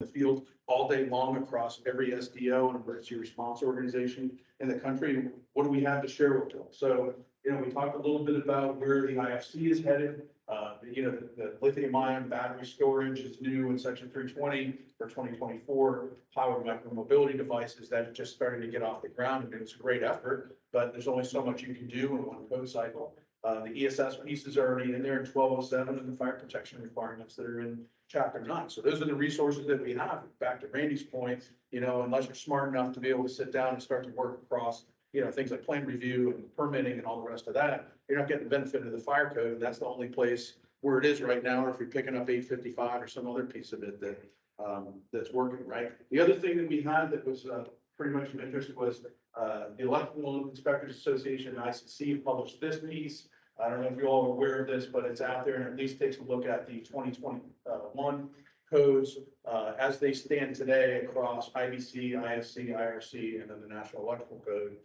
the field all day long across every SDO and emergency response organization in the country. What do we have to share with them? So, we talked a little bit about where the IFC is headed. The lithium ion battery storage is new in section 320 for 2024. Powered micromobility devices that are just starting to get off the ground. I mean, it's a great effort, but there's only so much you can do in one code cycle. The ESS piece is already in there in 1207 and the fire protection requirements that are in chapter 9. So those are the resources that we have. Back to Randy's point, unless you're smart enough to be able to sit down and start to work across, things like plan review and permitting and all the rest of that, you're not getting the benefit of the fire code. And that's the only place where it is right now, or if you're picking up 855 or some other piece of it that that's working, right? The other thing that we had that was pretty much of interest was the Electrical Inspectors Association, ICC, published this piece. I don't know if you all are aware of this, but it's out there and at least takes a look at the 2021 codes as they stand today across IBC, IFC, IRC, and then the National Electrical Code.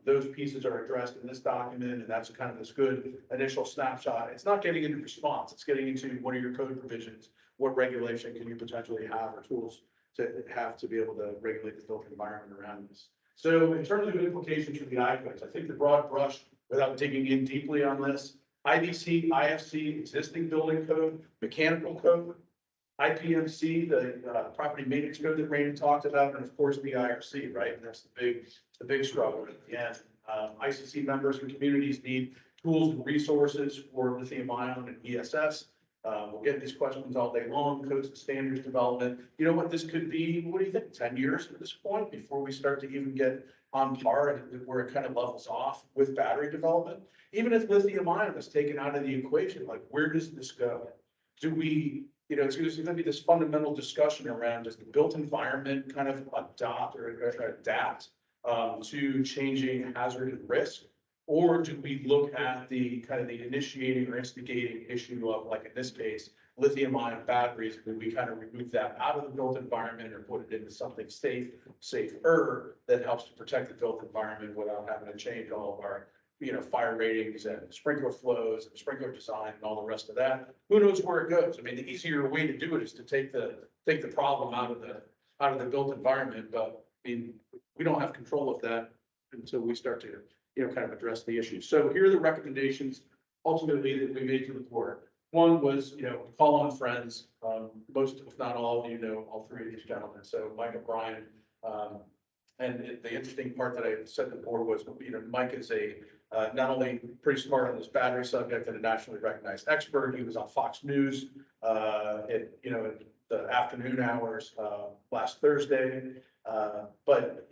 Those pieces are addressed in this document, and that's kind of this good initial snapshot. It's not getting into response, it's getting into what are your code provisions, what regulation can you potentially have or tools to have to be able to regulate the built environment around this. So in terms of implications for the ICOs, I think the broad brush, without digging in deeply on this, IBC, IFC, existing building code, mechanical code, IPMC, the property maintenance code that Randy talked about, and of course the IRC, right? And that's the big struggle at the end. ICC members and communities need tools and resources for lithium ion and ESS. We'll get these questions all day long, codes and standards development. You know what this could be? What do you think? 10 years at this point before we start to even get on par and where it kind of levels off with battery development? Even if lithium ion is taken out of the equation, like where does this go? Do we, it's going to be this fundamental discussion around does the built environment kind of adopt or adapt to changing hazard and risk? Or do we look at the kind of the initiating or instigating issue of, like in this case, lithium ion batteries, and we kind of remove that out of the built environment or put it into something safer that helps to protect the built environment without having to change all of our, fire ratings and sprinkler flows and sprinkler design and all the rest of that. Who knows where it goes? I mean, the easier way to do it is to take the problem out of the built environment, but I mean, we don't have control of that until we start to kind of address the issues. So here are the recommendations ultimately that we made to the board. One was, call on friends. Most, if not all of you know all three of these gentlemen. So Mike and Brian. And the interesting part that I said to the board was, Mike is not only pretty smart on this battery subject and a nationally recognized expert. He was on Fox News in the afternoon hours last Thursday. But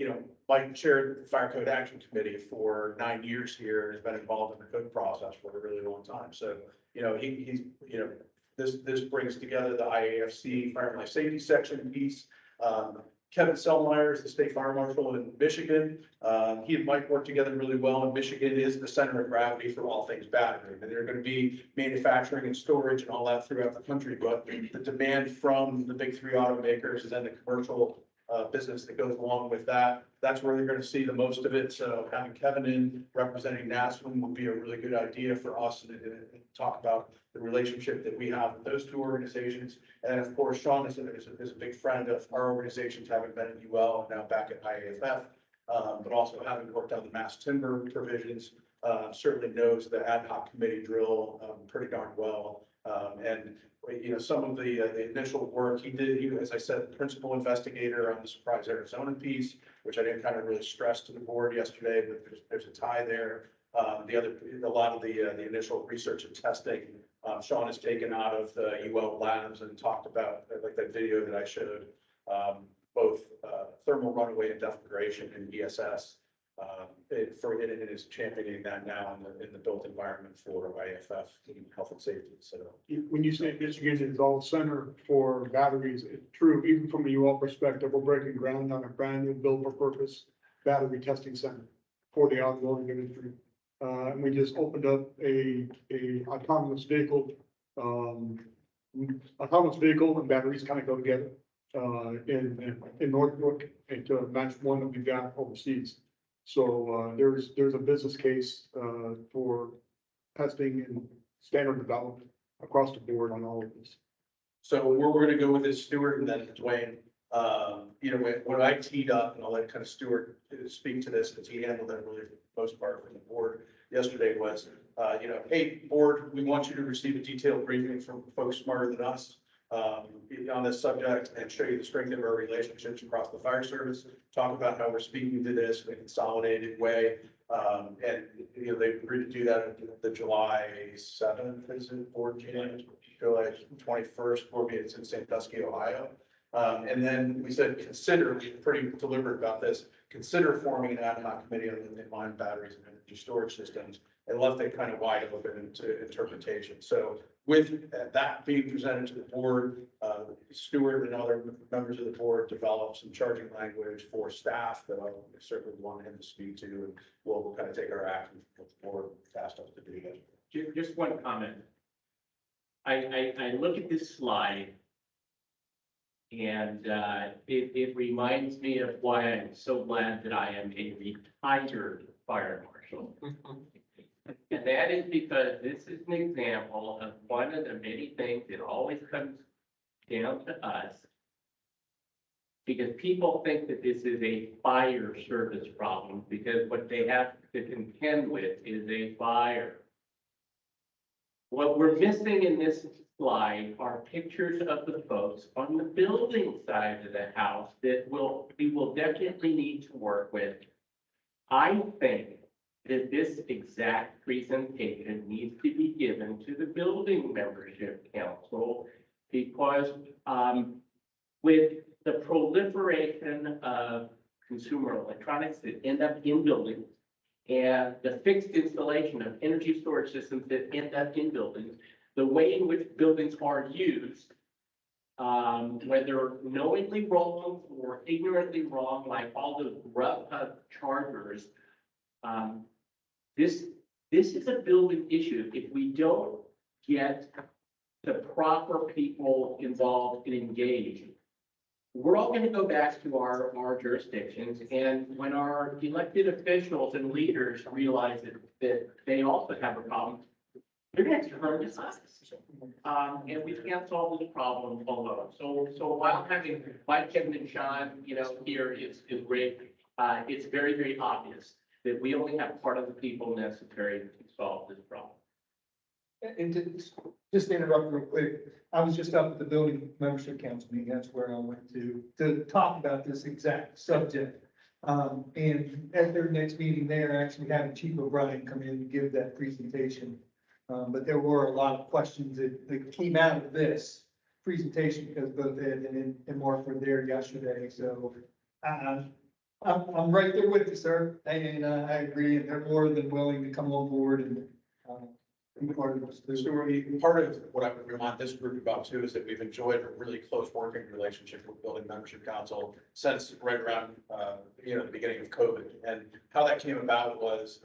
Mike chaired the Fire Code Action Committee for 9 years here and has been involved in the code process for a really long time. So, this brings together the IAFC Fire and Life Safety section piece. Kevin Sellmeyer is the state fire marshal in Michigan. He and Mike work together really well, and Michigan is the center of gravity for all things battery. And there are going to be manufacturing and storage and all that throughout the country, but the demand from the big three automakers and then the commercial business that goes along with that, that's where they're going to see the most of it. So having Kevin in representing NASWM would be a really good idea for us and talk about the relationship that we have with those two organizations. And of course, Sean is a big friend of our organizations, having been at UL and now back at IAFF, but also having worked on the mass timber provisions, certainly knows the ad hoc committee drill pretty darn well. And some of the initial work he did, he, as I said, principal investigator on the Surprise Arizona piece, which I didn't kind of really stress to the board yesterday, but there's a tie there. A lot of the initial research and testing, Sean has taken out of the UL labs and talked about, like that video that I showed, both thermal runaway and deflagration and ESS. It is championing that now in the built environment for IFF health and safety. So when you say Michigan is all center for batteries, it's true. Even from a UL perspective, we're breaking ground on a brand new built for purpose battery testing center for the automotive industry. And we just opened up a autonomous vehicle. Autonomous vehicle and batteries kind of go together in Northbrook and to match one that we've got overseas. So there's a business case for testing and standard development across the board on all of this. So where we're gonna go with is Stuart and then Dwayne. You know, when I teed up, and I'll let kind of Stuart speak to this, because he handled that really for the most part from the board yesterday, was, you know, hey, board, we want you to receive a detailed briefing from folks smarter than us on this subject and show you the strength of our relationships across the fire service, talk about how we're speaking to this in a consolidated way. And, you know, they agreed to do that at the July 7th, is it, board meeting, July 21st, board meeting in Sandusky, Ohio. And then we said, consider, we were pretty deliberate about this, consider forming an ad hoc committee on lithium-ion batteries and energy storage systems, and left it kind of wide open to interpretation. So with that being presented to the board, Stuart and other members of the board developed some charging language for staff that I certainly want him to speak to, and we'll kind of take our action with the board tasked us to do that. Just one comment. I look at this slide and it reminds me of why I'm so glad that I am a retired fire marshal. And that is because this is an example of one of the many things that always comes down to us. Because people think that this is a fire service problem, because what they have to contend with is a fire. What we're missing in this slide are pictures of the folks on the building side of the house that we will definitely need to work with. I think that this exact presentation needs to be given to the building membership council, because with the proliferation of consumer electronics that end up in buildings and the fixed installation of energy storage systems that end up in buildings, the way in which buildings are used, whether knowingly wrong or ignorantly wrong, like all the Grubhub chargers, this is a building issue. If we don't get the proper people involved and engaged, we're all going to go back to our jurisdictions. And when our elected officials and leaders realize that they also have a problem, they're going to turn to us. And we can't solve this problem alone. So while having Mike, Kevin, and Sean, you know, here is great, it's very, very obvious that we only have part of the people necessary to solve this problem. And just to interrupt real quick, I was just up at the building membership council meeting, that's where I went to talk about this exact subject. And at their next meeting there, actually having Chief O'Brien come in and give that presentation. But there were a lot of questions that came out of this presentation, because both Ed and Mark were there yesterday, so I'm right there with you, sir, and I agree, and they're more than willing to come on board and be part of this. So part of what I would remind this group about too is that we've enjoyed a really close working relationship with Building Membership Council since right around, you know, the beginning of COVID. And how that came about was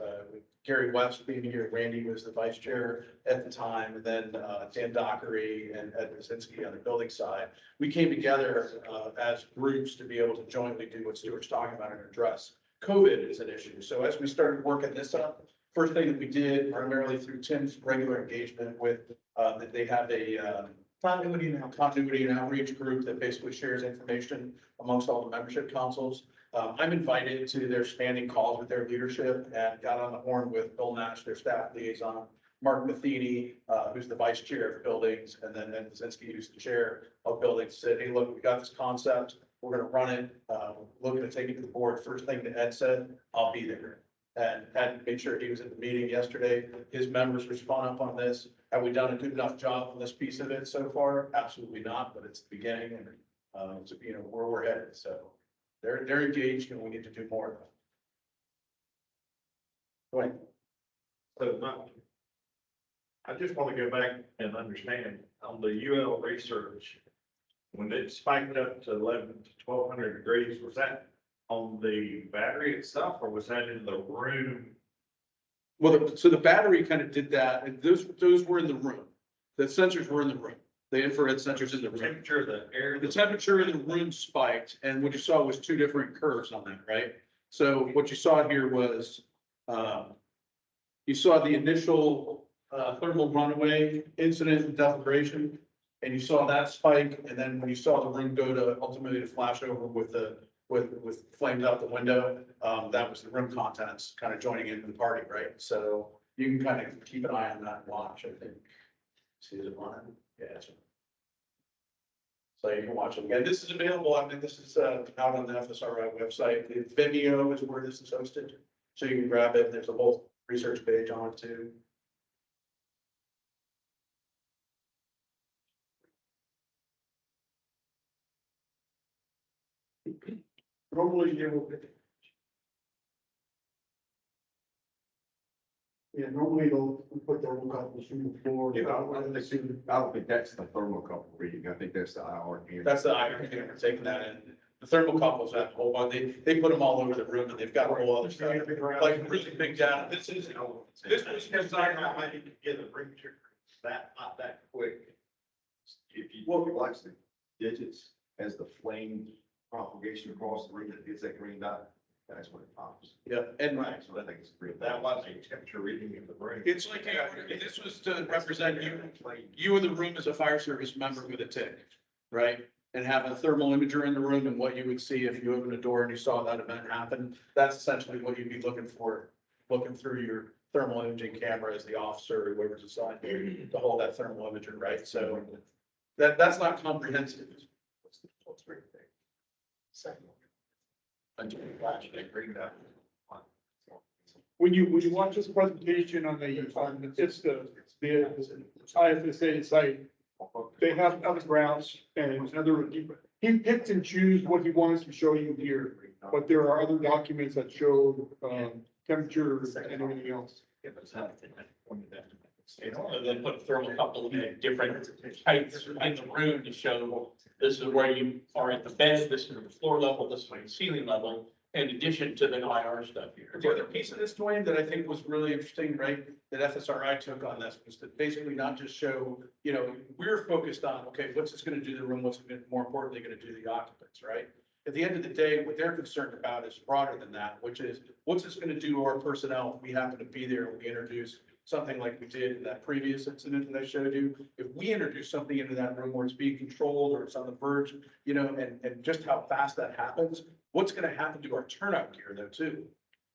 Gary West being here, Randy was the vice chair at the time, and then Dan Dockery and Ed Wazinski on the building side. We came together as groups to be able to jointly do what Stuart's talking about and address COVID as an issue. So as we started working this up, first thing that we did, primarily through Tim's regular engagement with, that they have a continuity and outreach group that basically shares information amongst all the membership councils. I'm invited to their standing calls with their leadership and got on the horn with Bill Nash, their staff liaison, Mark Matheny, who's the vice chair of buildings, and then Ed Wazinski, who's the chair of buildings, said, hey, look, we got this concept. We're going to run it. Looking to take it to the board. First thing that Ed said, I'll be there. And had made sure he was at the meeting yesterday. His members were spun up on this. Have we done a good enough job on this piece of it so far? Absolutely not, but it's the beginning, and so, you know, where we're headed. So they're engaged, and we need to do more of that. Right. So I just want to go back and understand on the UL research, when it spiked up to 11 to 1200 degrees, was that on the battery itself, or was that in the room? Well, so the battery kind of did that, and those were in the room. The sensors were in the room. The infrared sensors in the room. Temperature of the air. The temperature in the room spiked, and what you saw was two different curves on that, right? So what you saw here was, you saw the initial thermal runaway incident and deflagration, and you saw that spike, and then when you saw the room go to ultimately to flash over with with flames out the window, that was the room contents kind of joining into the party, right? So you can kind of keep an eye on that and watch, I think. See, is it running? Yeah, it's running. So you can watch it again. This is available, I mean, this is out on the FSRI website. The Vimeo is where this is hosted. So you can grab it. There's a whole research page on it too. Normally, yeah, normally they'll put thermocouples through the floor. Yeah, I don't think that's the thermocouple reading. I think that's the IR here. That's the iron camera taking that in. The thermocouples, that whole one, they put them all over the room and they've got a whole other stuff, like really big data. This was designed how you can get a temperature not that quick. If you watch the digits as the flame propagation across the room, it gets that green dot, that's when it pops. Yeah, and Right, so I think it's pretty. That was a temperature reading in the brain. it's like, this was to represent you in the room as a fire service member with a tick, right? And have a thermal imager in the room and what you would see if you opened a door and you saw that event happen. That's essentially what you'd be looking for, looking through your thermal imaging camera as the officer or whoever's assigned to hold that thermal imager, right? So that's not comprehensive. What's very big. Second. Until you flash it, green dot. When you watch this presentation on it's the IFSA site, they have other graphs and other, he picks and chooses what he wants to show you here. But there are other documents that show, temperature and everything else. And then put a thermocouple in different heights in the room to show this is where you are at the bed, this is the floor level, this is the ceiling level, in addition to the IR stuff here. The other piece of this, Dwayne, that I think was really interesting, right, that FSRI took on this was to basically not just show, we're focused on, okay, what's this gonna do to the room, what's it more importantly gonna do to the occupants, right? At the end of the day, what they're concerned about is broader than that, which is, what's this gonna do to our personnel if we happen to be there when we introduce something like we did in that previous incident that I showed you? If we introduce something into that room where it's being controlled or it's on the verge, and just how fast that happens, what's gonna happen to our turnout gear though too,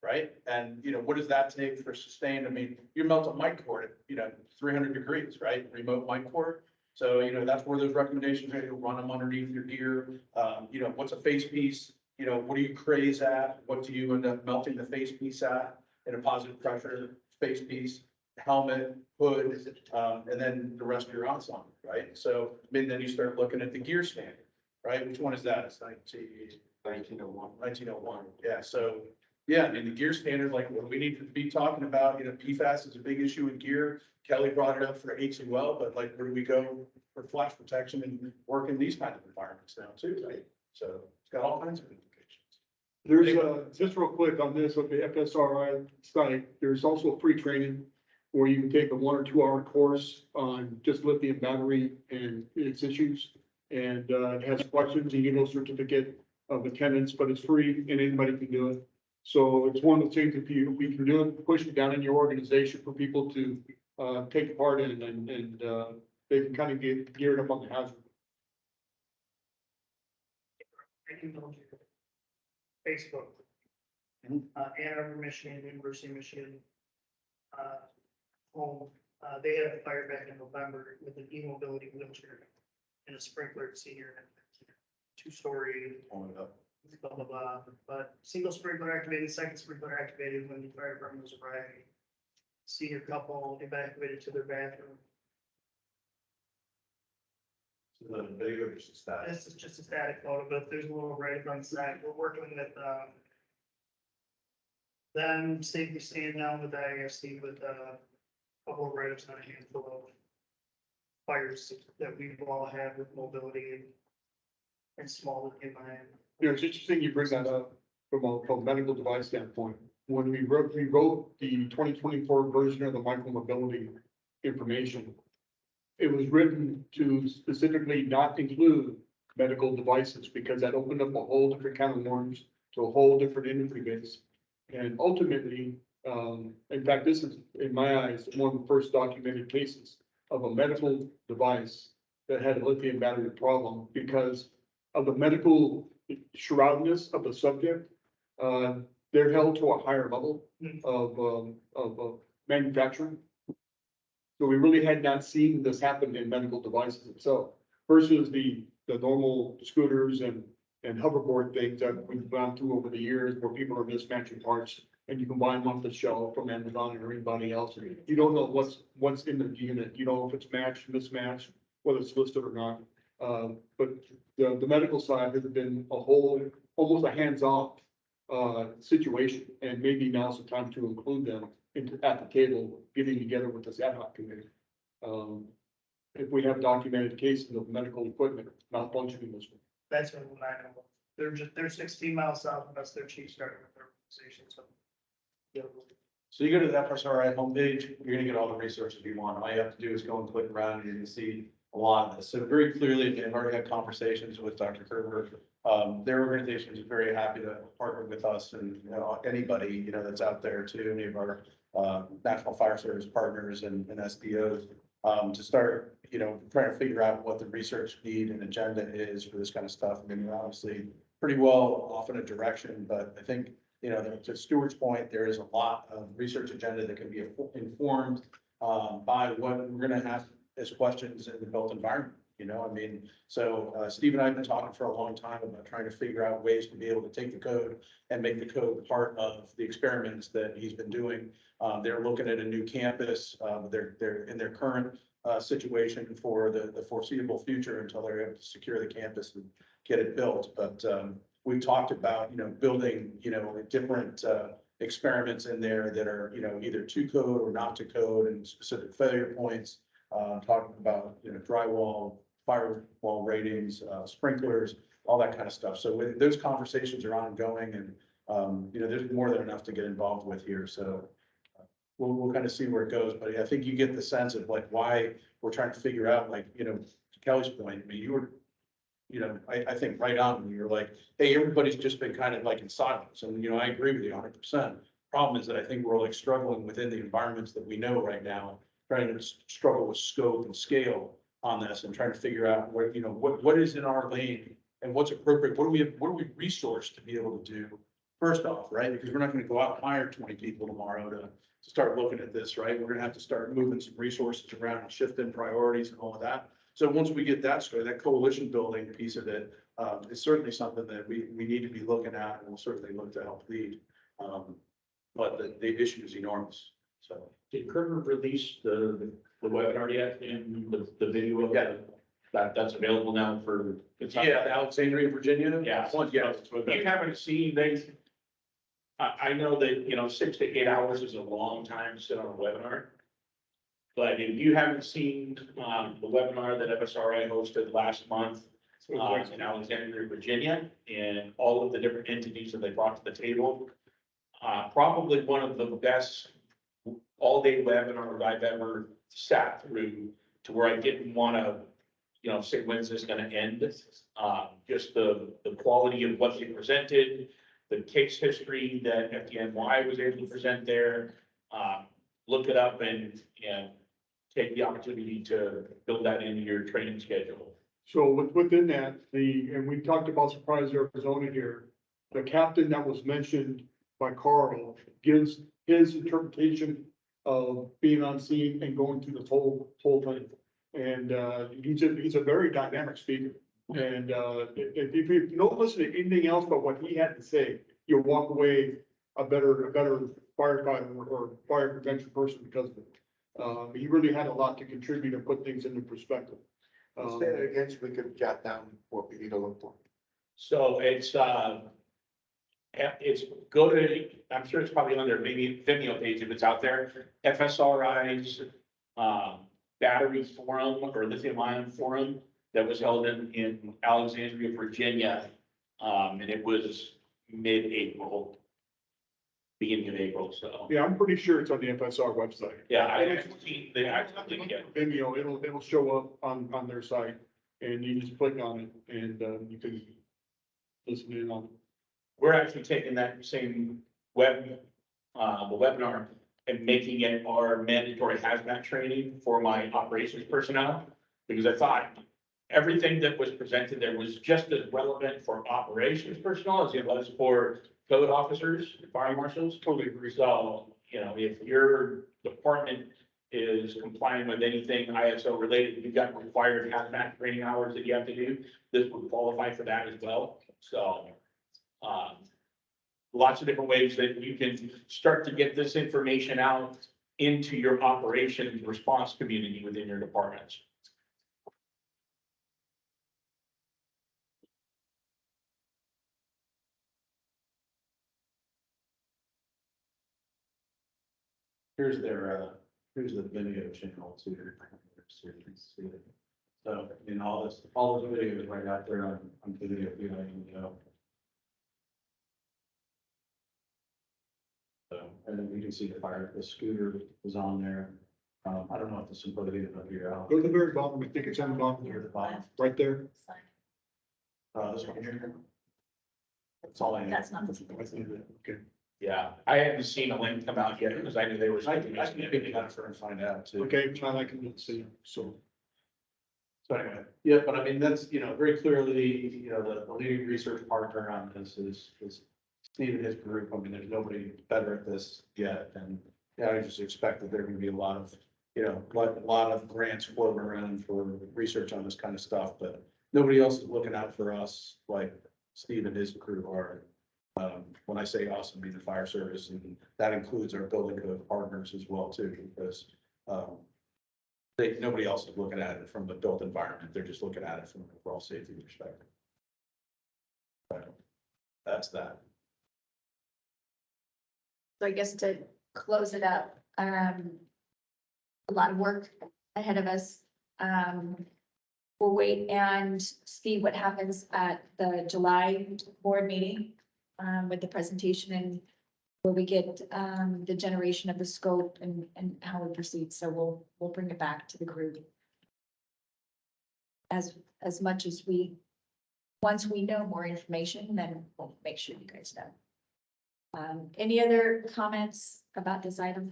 right? And, what does that take for sustained? I mean, you melt a mic cord at, 300 degrees, right? Remote mic cord. So, that's where those recommendations are, to run them underneath your gear. What's a face piece? What do you craze at? What do you end up melting the face piece at in a positive pressure face piece? Helmet, hood, and then the rest of your ensemble, right? So, then you start looking at the gear standard, right? Which one is that? It's 1901, yeah, so, yeah, the gear standard, like, what we need to be talking about, PFAS is a big issue in gear. Kelly brought it up for H2L, but like, where do we go for flash protection and work in these kind of environments now too, right? So it's got all kinds of implications. There's just real quick on this, with the FSRI site, there's also free training where you can take a 1 or 2 hour course on just lithium battery and its issues. And it has questions, you get a certificate of attendance, but it's free and anybody can do it. So it's one of the things, if we can do it, push it down in your organization for people to take part in, and they can kind of get geared up on the hazard. Facebook. Ann Arbor, Michigan, University of Michigan. Home, they had a fire back in November with an e-mobility wheelchair and a sprinkler senior. 2-story, blah, blah, blah, but single sprinkler activated, second sprinkler activated when the fire department was arriving. Senior couple evacuated to their bathroom. This is just a static photo, but there's a little right on the side. We're working with, them safety stand down with the IFC with, a couple of write-ups on a handful of fires that we've all had with mobility and small in my. It's interesting you bring that up from a medical device standpoint. When we wrote the 2024 version of the micromobility information, it was written to specifically not include medical devices because that opened up a whole different kind of norms to a whole different industry base. And ultimately, in fact, this is, in my eyes, one of the first documented cases of a medical device that had a lithium battery problem because of the medical shroudness of the subject. They're held to a higher level of manufacturing. So we really had not seen this happen in medical devices itself versus the normal scooters and hoverboard things that we've gone through over the years where people are mismatching parts and you can buy them off the shelf from Amazon or anybody else. You don't know what's in the unit. You don't know if it's matched, mismatched, whether it's listed or not. But the medical side has been a whole, almost a hands-off situation, and maybe now's the time to include them at the table, getting together with this ad hoc committee. If we have documented cases of medical equipment not functioning this way. That's what I know. They're 16 miles south of us. Their chief started with their organization, so. Yeah. So you go to the FSRI homepage, you're gonna get all the resources you want. All you have to do is go and click around and you're gonna see a lot of this. So very clearly, they've already had conversations with Dr. Kerber. Their organization is very happy to partner with us and, anybody, that's out there too, any of our National Fire Service partners and SDOs, to start, trying to figure out what the research need and agenda is for this kind of stuff. I mean, we're obviously pretty well off in a direction, but I think, to Stuart's point, there is a lot of research agenda that can be informed by what we're gonna have as questions in the built environment. So Steve and I have been talking for a long time about trying to figure out ways to be able to take the code and make the code part of the experiments that he's been doing. They're looking at a new campus. They're in their current situation for the foreseeable future until they're able to secure the campus and get it built. But we've talked about, building, different experiments in there that are, either to code or not to code and specific failure points. Talking about, drywall, firewall ratings, sprinklers, all that kind of stuff. So those conversations are ongoing and, there's more than enough to get involved with here. So we'll kind of see where it goes. But I think you get the sense of like why we're trying to figure out, like, to Kelly's point, I mean, you were, I think right on when you're like, hey, everybody's just been kind of like in silos. And, I agree with you 100%. Problem is that I think we're like struggling within the environments that we know right now, trying to struggle with scope and scale on this and trying to figure out where, what is in our lane and what's appropriate. What do we resourced to be able to do first off, right? Because we're not going to go out and hire 20 people tomorrow to start looking at this, right? We're going to have to start moving some resources around and shifting priorities and all of that. So once we get that started, that coalition building piece of it is certainly something that we need to be looking at, and we'll certainly look to help lead. But the issue is enormous. So did Kerber release the webinar yet in the video of that's available now for? Alexandria, Virginia. Yeah. Yeah. You haven't seen I know that, 6 to 8 hours is a long time to sit on a webinar. But if you haven't seen, the webinar that FSRI hosted last month, in Alexandria, Virginia, and all of the different entities that they brought to the table, probably one of the best all-day webinars I've ever sat through, to where I didn't want to, say, when's this going to end? Just the quality of what they presented, the case history that FDNY was able to present there. Look it up and take the opportunity to build that into your training schedule. So within that, and we talked about Surprise, Arizona here, the captain that was mentioned by Carl gives his interpretation of being on scene and going through the whole thing. And he's a very dynamic speaker. And if you don't listen to anything else but what he had to say, you'll walk away a better firefighter or fire prevention person because of it. He really had a lot to contribute and put things into perspective. Say that again, so we could jot down what we need to look for. So it's go to, I'm sure it's probably on their maybe Vimeo page if it's out there, FSRI's battery forum or lithium ion forum that was held in Alexandria, Virginia. And it was mid-April, beginning of April, so. Yeah, I'm pretty sure it's on the FSR website. Yeah, I haven't seen the actual thing yet. Vimeo, it'll show up on their site and you just click on it and you can listen in on it. We're actually taking that same the webinar and making it our mandatory hazmat training for my operations personnel. Because I thought, everything that was presented there was just as relevant for operations personnel as it was for code officers, fire marshals. Totally agree. So, you know, if your department is complying with anything ISO related, you've got required hazmat training hours that you have to do, this would qualify for that as well. So, lots of different ways that you can start to get this information out into your operations response community within your departments. Here's their, here's the video channel too. So you can see it. So, I mean, all those videos right out there on video, you know. So, and then you can see the scooter is on there. I don't know if the simplicity is up here. Go to the very bottom, I think it's on the bottom Near here, the bottom. right there. This one here. That's all I have. That's not the. Okay. Yeah, I hadn't seen a link come out yet because I knew they were. I can pick it up for and find out too. Okay, I can see, so. So anyway, yeah, but I mean, that's, you know, very clearly, you know, the leading research partner on this is Steve and his group. I mean, there's nobody better at this yet. And yeah, I just expect that there are gonna be a lot of, you know, a lot of grants floating around for research on this kind of stuff, but nobody else is looking out for us like Steve and his crew are. When I say us, I mean the fire service, and that includes our building code partners as well too, because nobody else is looking at it from the built environment. They're just looking at it from an overall safety perspective. But that's that. So I guess to close it up, a lot of work ahead of us. We'll wait and see what happens at the July board meeting, with the presentation and where we get, the generation of the scope and how we proceed. So we'll bring it back to the group. As much as once we know more information, then we'll make sure you guys know. Any other comments about this item?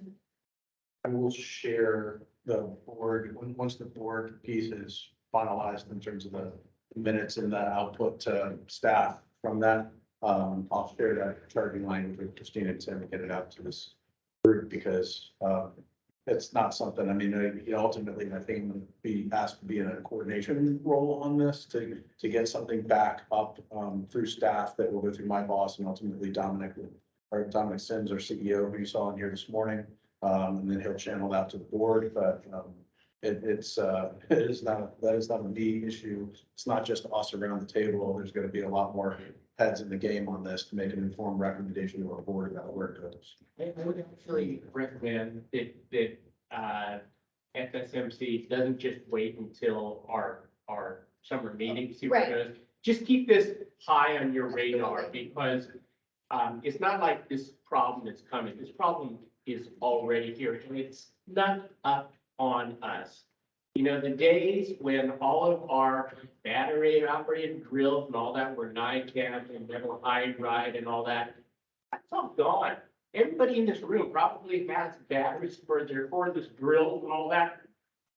I will share the board, once the board piece is finalized in terms of the minutes and the output to staff from that. I'll share that charging language with Christina and Sam and get it out to this group because, it's not something, I mean, you know, ultimately, I think would be asked to be in a coordination role on this to get something back up, through staff that will go through my boss and ultimately Dominic Sims, our CEO, who you saw in here this morning. And then he'll channel that to the board, but, that is not a me issue. It's not just us around the table. There's gonna be a lot more heads in the game on this to make an informed recommendation to our board about where it goes. I would actually recommend that FSMC doesn't just wait until our summer meeting, see where it goes. Just keep this high on your radar because it's not like this problem is coming. This problem is already here and it's not up on us. You know, the days when all of our battery operated drills and all that were NICAP and metal hydride and all that, that's all gone. Everybody in this room probably has batteries for their cordless drills and all that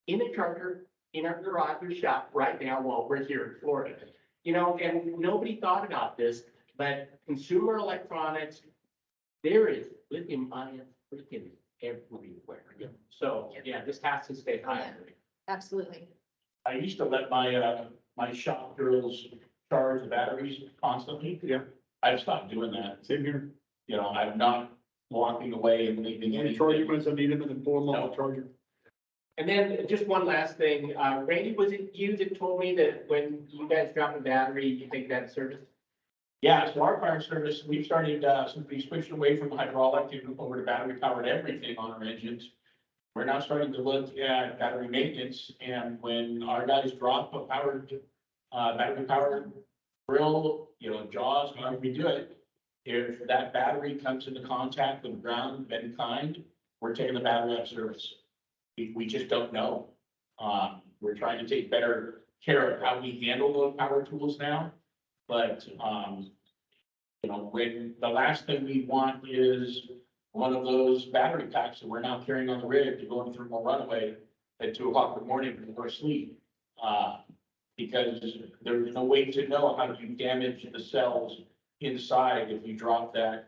in a trucker, in our garage or shop right now while we're here in Florida. You know, and nobody thought about this, but consumer electronics, there is lithium ion freaking everywhere. So, yeah, this has to stay high. Absolutely. I used to let my shop girls charge the batteries constantly. Yeah. I've stopped doing that. Same here. You know, I'm not walking away and leaving You charge them anything. as I need them and then pull them off the charger. And then just one last thing, Randy, was it you that told me that when you guys drop a battery, you take that service? Yeah, so our fire service, we've started, since we switched away from hydraulic to over to battery powered everything on our engines. We're now starting to look at battery maintenance, and when our guys drop a battery powered drill, you know, jaws, however we do it, if that battery comes into contact with the ground of any kind, we're taking the battery out of service. We just don't know. We're trying to take better care of how we handle those power tools now, but, you know, when the last thing we want is one of those battery packs that we're now carrying on the rig to go in through a runaway at 2 o'clock in the morning when we're asleep. Because there's no way to know how you damage the cells inside if you drop that,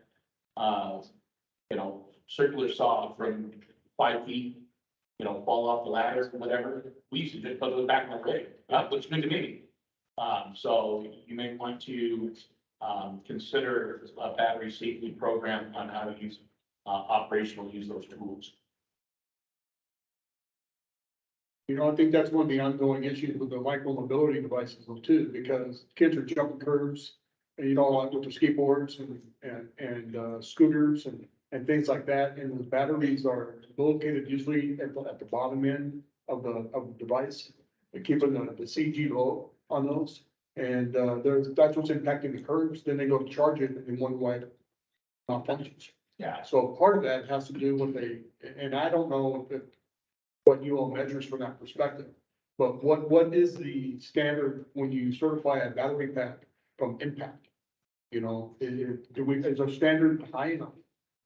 circular saw from 5 feet, fall off the ladder or whatever. We used to just put it back in the rig. That looks good to me. So you may want to, consider a battery safety program on how to use, use those tools. I think that's one of the ongoing issues with the micro mobility devices though too, because kids are jumping curbs. And like with the skateboards and scooters and things like that, and the batteries are located usually at the bottom end of the device. They're keeping the CG low on those, and that's what's impacting the curbs, then they go to charge it and one way malfunctions. Yeah. So part of that has to do with and I don't know what you all measures from that perspective. But what is the standard when you certify a battery pack from impact? Is our standard high enough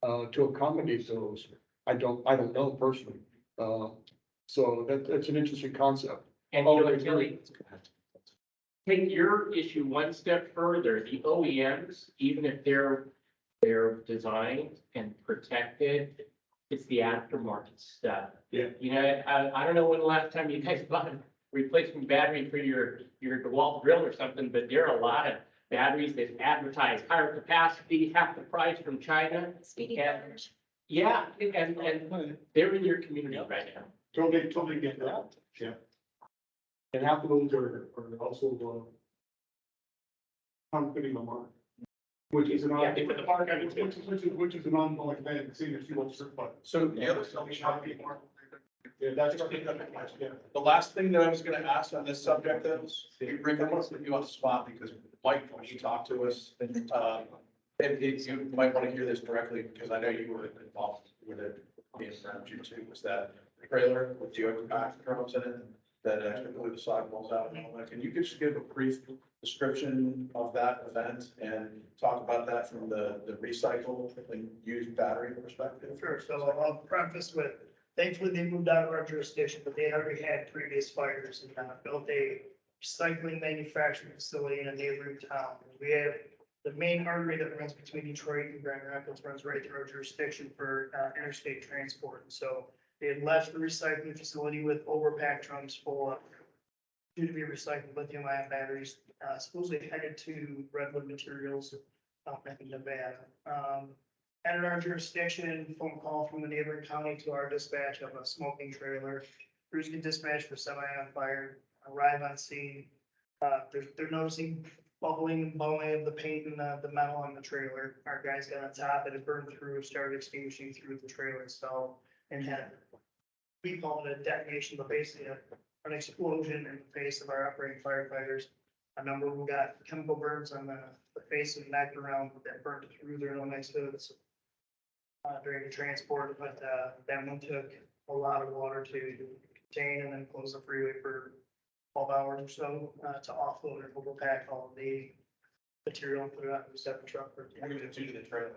to accommodate those? I don't know personally. So that's an interesting concept. And Tilly, take your issue one step further, the OEMs, even if they're designed and protected, it's the aftermarket stuff. Yeah. I don't know when the last time you guys bought a replacement battery for your DeWalt grill or something, but there are a lot of batteries that advertise higher capacity, half the price from China. Speedy And- charge. Yeah, and they're in your community right now. Totally get that. Yeah. And half of those are also company of mine. Which is an, Yeah, they put the park on it. which is an ongoing thing, seeing if you want to certify. So the other thing, Yeah, that's. the last thing that I was gonna ask on this subject though, you bring up you on the spot because Mike, when you talked to us, and you might want to hear this directly because I know you were involved with it being around you too, was that trailer with geopack drums in it that actually blew the sidewalls out and all that. Can you just give a brief description of that event and talk about that from the recycle and used battery perspective? Sure, so I'll preface with, thankfully they moved out of our jurisdiction, but they already had previous fires and built a recycling manufacturing facility in a neighboring town. We have the main artery that runs between Detroit and Grand Rapids runs right through our jurisdiction for interstate transport. And so they had left the recycling facility with overpacked drums full of due to be recycled lithium ion batteries, supposedly headed to Redwood Materials up in Nevada. Entered our jurisdiction, phone call from the neighboring county to our dispatch of a smoking trailer. Crews get dispatched for semi on fire, arrive on scene. They're noticing bubbling and blowing of the paint and the metal on the trailer. Our guys got on top, it had burned through, started extinguishing through the trailer itself, and had, we call it a detonation, but basically an explosion in the face of our operating firefighters. A number of them got chemical burns on the face and neck around that burned through their helmets hoods during the transport, but that one took a lot of water to contain and then close the freeway for 12 hours or so to offload and overpack all of the material and put it out in a separate truck. What did it do to the trailer?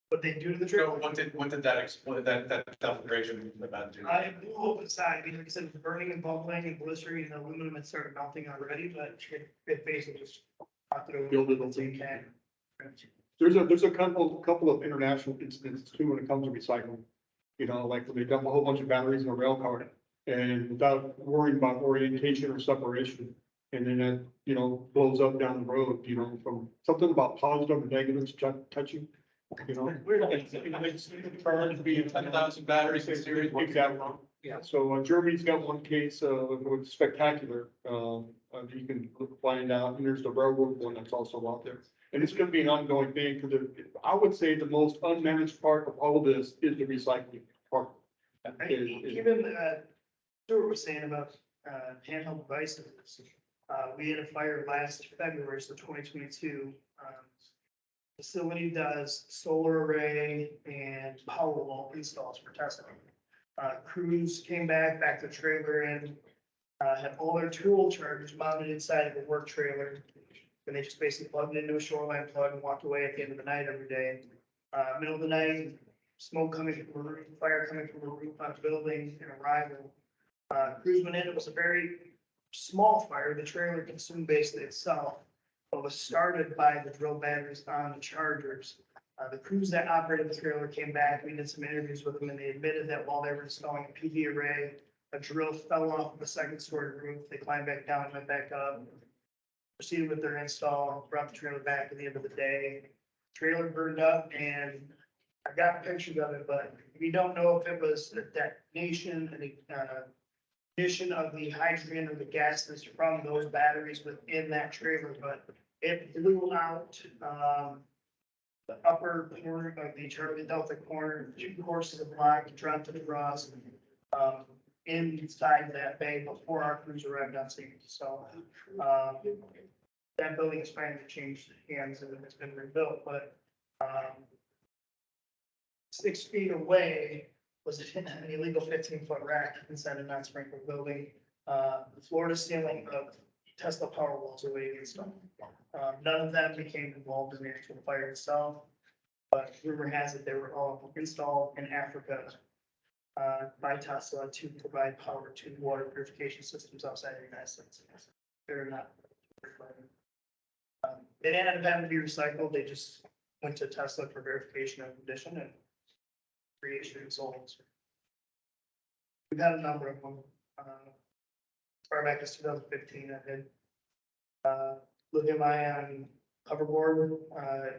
What they do to the So trailer? what did that explain, that configuration event do? I blew open side, I mean, like I said, it was burning and bubbling and blistering, and the aluminum had started melting already, but it basically just popped it over. Build it up. So you can. There's a couple of international incidents too when it comes to recycling. Like when they dump a whole bunch of batteries in a rail car and without worrying about orientation or separation. And then that, blows up down the road, from something about positive and negatives touching, It's turned to be 10,000 batteries in series. Exactly. Yeah. So Germany's got one case, with spectacular, you can find out, and there's the railroad one that's also out there. And it's gonna be an ongoing thing, because I would say the most unmanaged part of all of this is the recycling part. Even, Stuart was saying about, handheld devices. We had a fire last February, so 2022. Facility does solar array and power wall installs for testing. Crews came back to the trailer and, had all their tool chargers mounted inside of the work trailer. And they just basically plugged it into a shoreline plug and walked away at the end of the night every day. Middle of the night, smoke coming from the roof, fire coming from the roof on a building and a rival. Crews went in, it was a very small fire, the trailer consumed basically itself, but was started by the drill batteries on the chargers. The crews that operated the trailer came back, we did some interviews with them, and they admitted that while they were installing a PV array, a drill fell off the second story roof, they climbed back down, went back up, proceeded with their install, brought the trailer back at the end of the day. Trailer burned up, and I got pictures of it, but we don't know if it was a detonation, an ignition of the hydrogen or the gases from those batteries within that trailer, but it blew out, the upper corner of the Charlie Delta corner, 2 courses of block, dropped to the cross, inside that bay before our crews arrived on scene. So, that building is finally changed hands and it's been rebuilt, but, 6 feet away was an illegal 15-foot rack inside a non-sprinkler building. The floor to ceiling of Tesla power walls away installed. None of them became involved in the actual fire itself, but rumor has it they were all installed in Africa by Tesla to provide power to water purification systems outside the United States. They're not. They didn't end up having to be recycled. They just went to Tesla for verification of condition and creation and sold. We've had a number of them. As far back as 2015, I did lithium-ion hoverboard.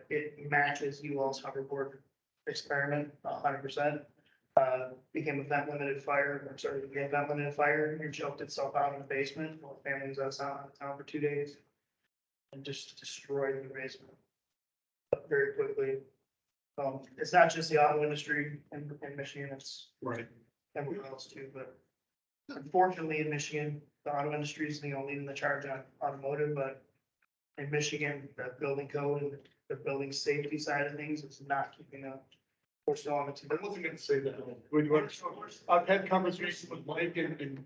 It matches UL's hoverboard experiment 100%. Became a vent limited fire. I'm sorry, became a vent limited fire and choked itself out in the basement while the family was out of town for 2 days and just destroyed the basement very quickly. It's not just the auto industry in Michigan, it's Right. everywhere else too, but unfortunately in Michigan, the auto industry is, leading the charge on automotive, but in Michigan, the building code and the building safety side of things is not keeping up. We're still on it. I wasn't gonna say that. I've had conversations with Mike and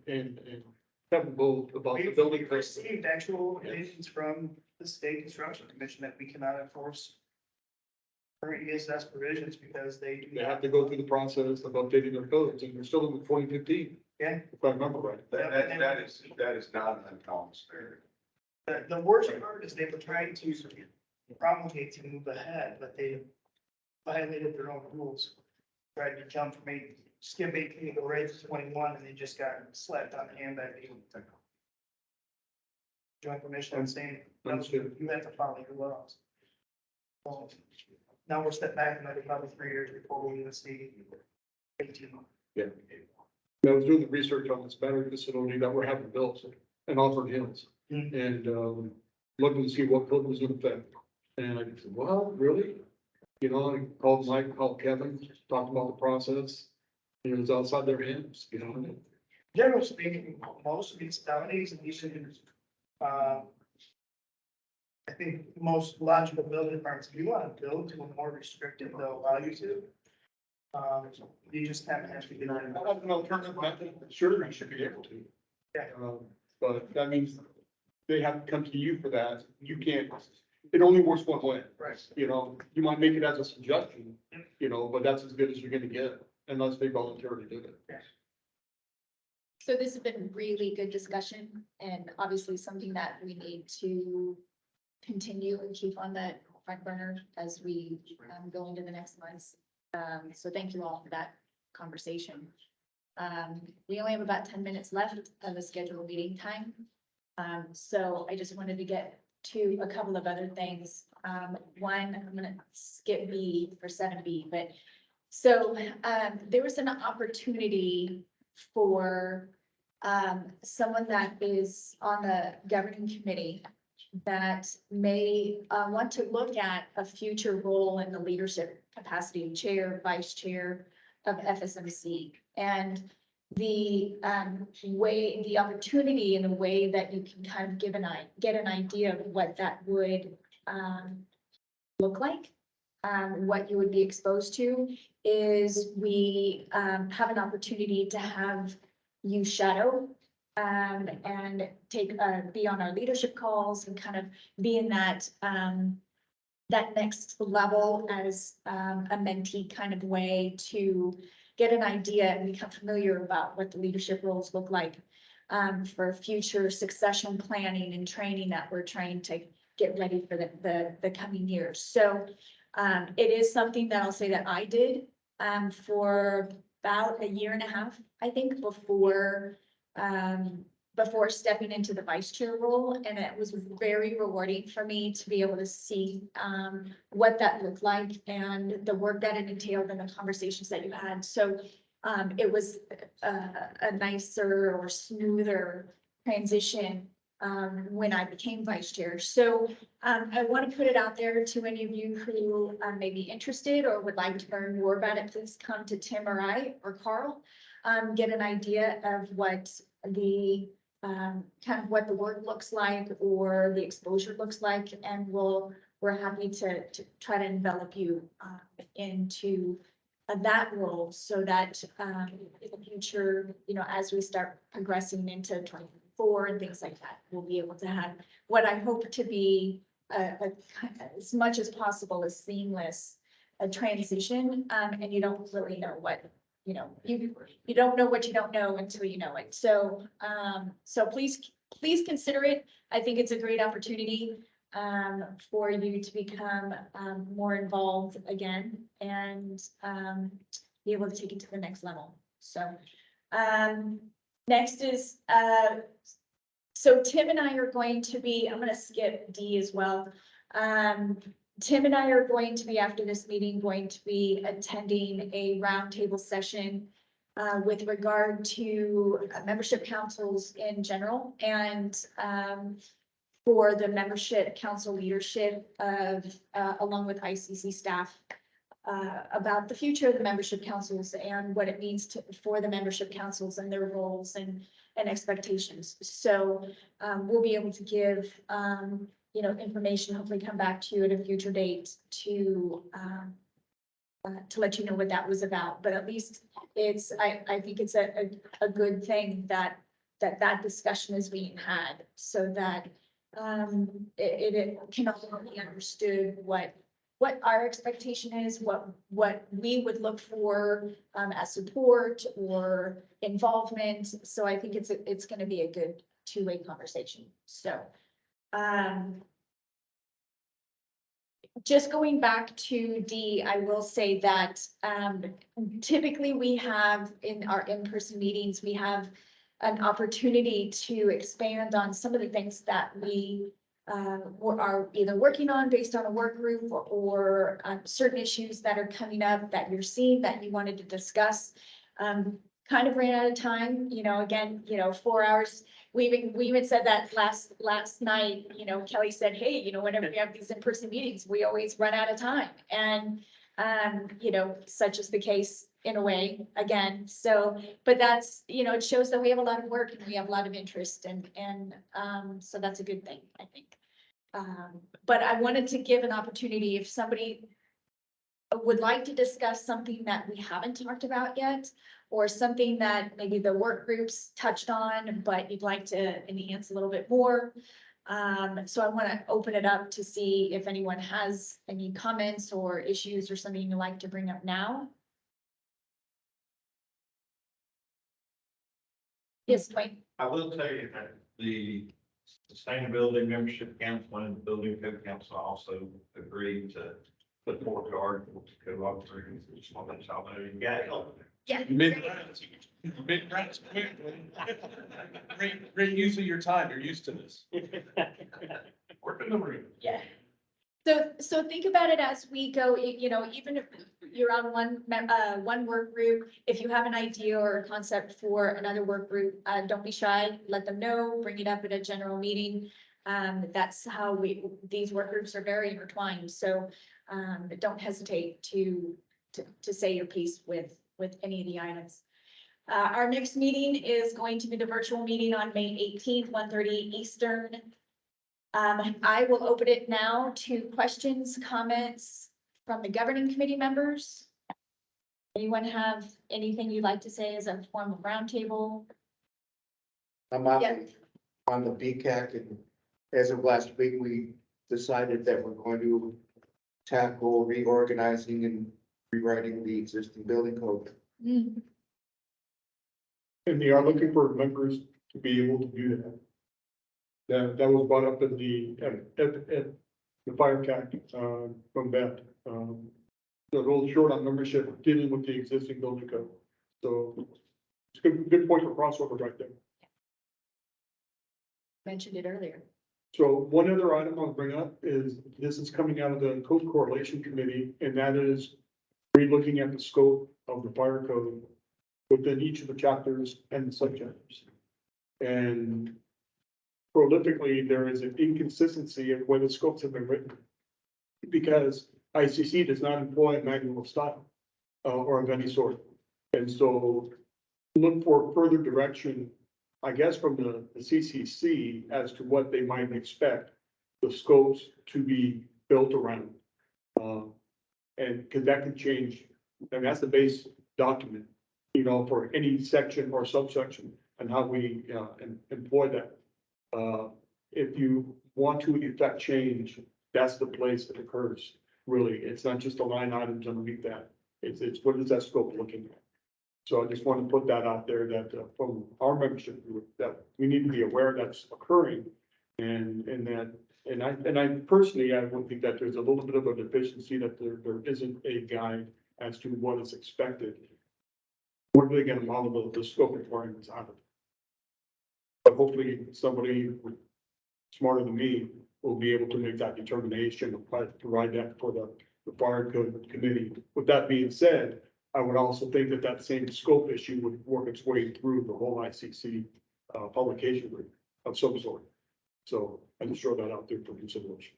Kevin both about the building. We've received actual opinions from the state construction commission that we cannot enforce current ESS provisions because they do They not. have to go through the process of updating their codes, and they're still in the 2015. Yeah. If I remember right. That is not an uncommon scenario. The worst part is they were trying to promulgate to move ahead, but they violated their own rules. Tried to jump from skip 18 to go right to 21, and they just got slapped on the hand by the Joint Commission saying, no, you have to follow your laws. Well, now we're stepping back another probably 3 years before we even see 18. Yeah. I was doing the research on this battery facility that we're having built in Auburn Hills. And, looking to see what code was in effect. And I said, well, really? You know, I called Mike, called Kevin, talked about the process. And it was outside their hands, you know. Generally speaking, most municipalities and these cities, I think most logical building departments, if you want to build to a more restrictive, they'll allow you to. You just haven't had to get on. I have an alternative method, sure, you should be able to. Yeah. But that means they have to come to you for that. You can't, it only works one way. Right. You know, you might make it as a suggestion, you know, but that's as good as you're gonna get unless they voluntarily do it. So this has been really good discussion and obviously something that we need to continue and keep on the front burner as we go into the next months. So thank you all for that conversation. We only have about 10 minutes left of the scheduled meeting time. So I just wanted to get to a couple of other things. One, I'm gonna skip B for 7B, but so there was an opportunity for someone that is on the governing committee that may want to look at a future role in the leadership capacity of chair, vice chair of FSMC. And the way, the opportunity and the way that you can kind of get an idea of what that would look like, what you would be exposed to is we have an opportunity to have you shadow and take be on our leadership calls and kind of be in that that next level as a mentee kind of way to get an idea and become familiar about what the leadership roles look like. for future succession planning and training that we're trying to get ready for the coming years. So, it is something that I'll say that I did, for about a year and a half, I think, before stepping into the vice chair role, and it was very rewarding for me to be able to see what that looked like and the work that it entailed and the conversations that you had. So it was a nicer or smoother transition when I became vice chair. So I want to put it out there to any of you who may be interested or would like to learn more about it. Please come to Tim or I or Carl, get an idea of what the kind of what the work looks like or the exposure looks like, and we're happy to try to envelop you into that role, so that in the future, you know, as we start progressing into 2024 and things like that, we'll be able to have what I hope to be as much as possible a seamless transition, and you don't really know what. You know, you don't know what you don't know until you know it. So, so please consider it. I think it's a great opportunity for you to become more involved again and be able to take it to the next level. So, next is, so Tim and I are going to be, I'm going to skip D as well. Tim and I are going to be, after this meeting, going to be attending a roundtable session with regard to membership councils in general, and for the membership council leadership of, along with ICC staff, about the future of the membership councils and what it means for the membership councils and their roles and expectations. So we'll be able to give you know, information, hopefully come back to you at a future date to let you know what that was about. But at least it's, I think it's a good thing that discussion is being had, so that it can also be understood what our expectation is, what we would look for as support or involvement. So I think it's going to be a good two-way conversation. So. Just going back to D, I will say that typically we have in our in-person meetings, we have an opportunity to expand on some of the things that we are either working on based on a work group or certain issues that are coming up that you're seeing that you wanted to discuss. Kind of ran out of time, you know, again, you know, 4 hours. We even said that last night, you know, Kelly said, hey, you know, whenever we have these in-person meetings, we always run out of time. And, you know, such is the case in a way, again. So, but that's, you know, it shows that we have a lot of work and we have a lot of interest, and so that's a good thing, I think. But I wanted to give an opportunity if somebody would like to discuss something that we haven't talked about yet, or something that maybe the work groups touched on, but you'd like to enhance a little bit more. So I want to open it up to see if anyone has any comments or issues or something you'd like to bring up now. Yes, Dwayne. I will tell you that the Sustainability Membership Council and the Building Code Council also agreed to put forward the article to go up through. Just want to let y'all know you got it. Yeah. Great use of your time. You're used to this. Work in the room. Yeah. So think about it as we go, you know, even if you're on one work group, if you have an idea or a concept for another work group, don't be shy, let them know, bring it up at a general meeting. That's how these work groups are very intertwined. So don't hesitate to say your piece with any of the items. Our next meeting is going to be the virtual meeting on May 18th, 1:30 Eastern. I will open it now to questions, comments from the governing committee members. Anyone have anything you'd like to say as a form of roundtable? I'm on the BCAC, and as of last week, we decided that we're going to tackle reorganizing and rewriting the existing building code. And they are looking for members to be able to do that. That was brought up at the fire cat, from Beth. They're a little short on membership dealing with the existing building code. So it's a good point for crossover right there. Mentioned it earlier. So one other item I'll bring up is, this is coming out of the code correlation committee, and that is re-looking at the scope of the fire code within each of the chapters and the subchapters. And prolifically, there is an inconsistency of where the scopes have been written. Because ICC does not employ a manual of style, or of any sort. And so look for further direction, I guess, from the CCC as to what they might expect the scopes to be built around. And because that could change, and that's the base document, you know, for any section or subsection and how we employ that. If you want to effect change, that's the place that occurs, really. It's not just the line items underneath that. It's what is that scope looking at? So I just want to put that out there that from our membership group, that we need to be aware that's occurring. And I personally, I would think that there's a little bit of a deficiency that there isn't a guide as to what is expected. Where do they get a model of the scope requirements out of it? But hopefully somebody smarter than me will be able to make that determination and provide that for the fire code committee. With that being said, I would also think that that same scope issue would work its way through the whole ICC publication group of some sort. So I just throw that out there for consideration.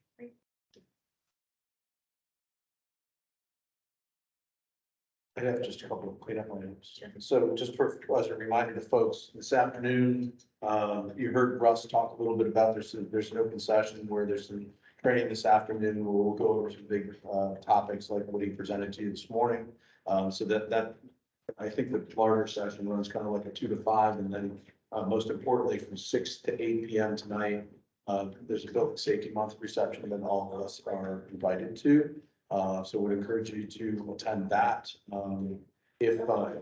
I have just a couple of cleanup items. So just as a reminder to folks, this afternoon, you heard Russ talk a little bit about there's an open session where there's some training this afternoon. We'll go over some big topics like what he presented to you this morning. So that I think the larger session runs kind of like a 2 to 5, and then most importantly from 6 to 8 p.m. tonight, there's a Building Safety Month reception that all of us are invited to. So would encourage you to attend that. If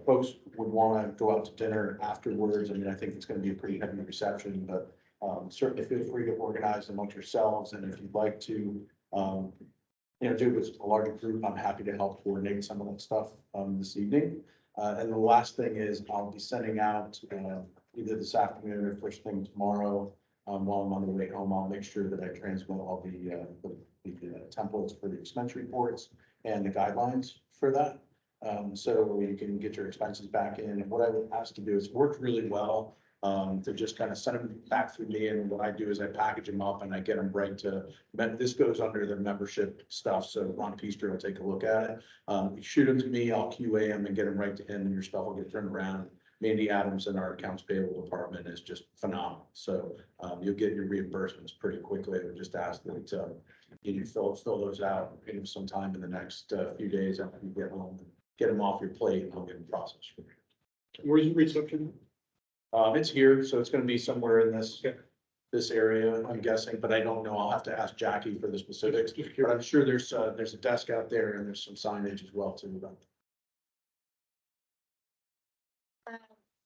folks would want to go out to dinner afterwards, I mean, I think it's going to be a pretty heavy reception, but certainly feel free to organize amongst yourselves. And if you'd like to, do it with a larger group, I'm happy to help coordinate some of that stuff this evening. And the last thing is I'll be sending out either this afternoon or first thing tomorrow. While I'm on the way home, I'll make sure that I transmit all the templates for the expense reports and the guidelines for that. So you can get your expenses back in. And what I would ask to do is work really well to just kind of send them back through me. And what I do is I package them up and I get them right to, this goes under the membership stuff. So Ron Peaster will take a look at it. You shoot them to me, I'll QA them and get them right to him, and your stuff will get turned around. Mandy Adams in our accounts payable department is just phenomenal. So you'll get your reimbursements pretty quickly. I would just ask that you fill those out sometime in the next few days after you get home. Get them off your plate and I'll get them processed for you. Where's the reception? It's here, so it's going to be somewhere in this area, I'm guessing, but I don't know. I'll have to ask Jackie for the specifics. But I'm sure there's a desk out there and there's some signage as well too about that.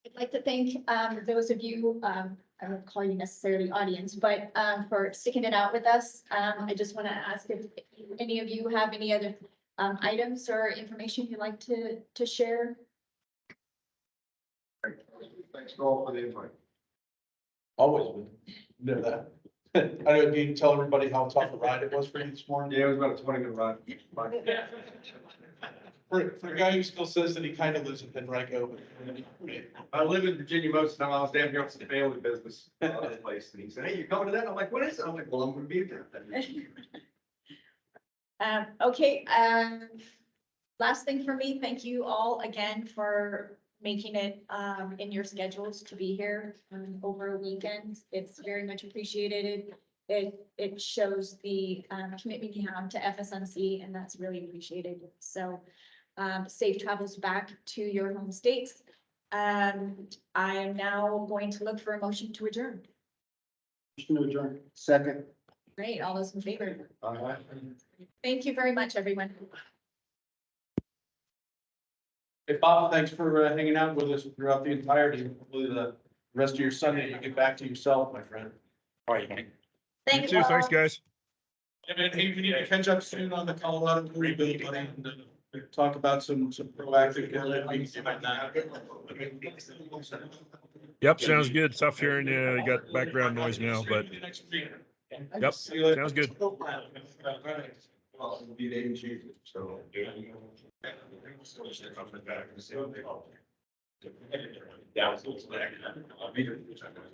I'd like to thank those of you, I won't call you necessarily audience, but for sticking it out with us. I just want to ask if any of you have any other items or information you'd like to share. Thanks all for the invite. Always would know that. I don't need to tell everybody how tough a ride it was for you this morning. Yeah, it was about a 20-minute ride. For a guy who still says that he kind of lives in Penrico. I live in Virginia most of the time. I was down here on some family business, this place, and he said, "Hey, you coming to that?" I'm like, "What is it?" I'm like, "Well, I'm gonna be there." Okay, last thing for me, thank you all again for making it in your schedules to be here over a weekend. It's very much appreciated. It shows the commitment you have to FSMC, and that's really appreciated. So safe travels back to your home states. I am now going to look for a motion to adjourn. Motion to adjourn. Second. Great, all those in favor. All right. Thank you very much, everyone. Hey, Bob, thanks for hanging out with us throughout the entirety. Hopefully the Rest of your Sunday, you get back to yourself, my friend. All right, Mike. Thank You too, thanks, guys. And then, hey, we need to catch up soon on the Colorado rebuild, buddy, and talk about some proactive. Yep, sounds good. Tough hearing you got background noise now, but yep, sounds good. Well, it'll be David Chief, so. That was.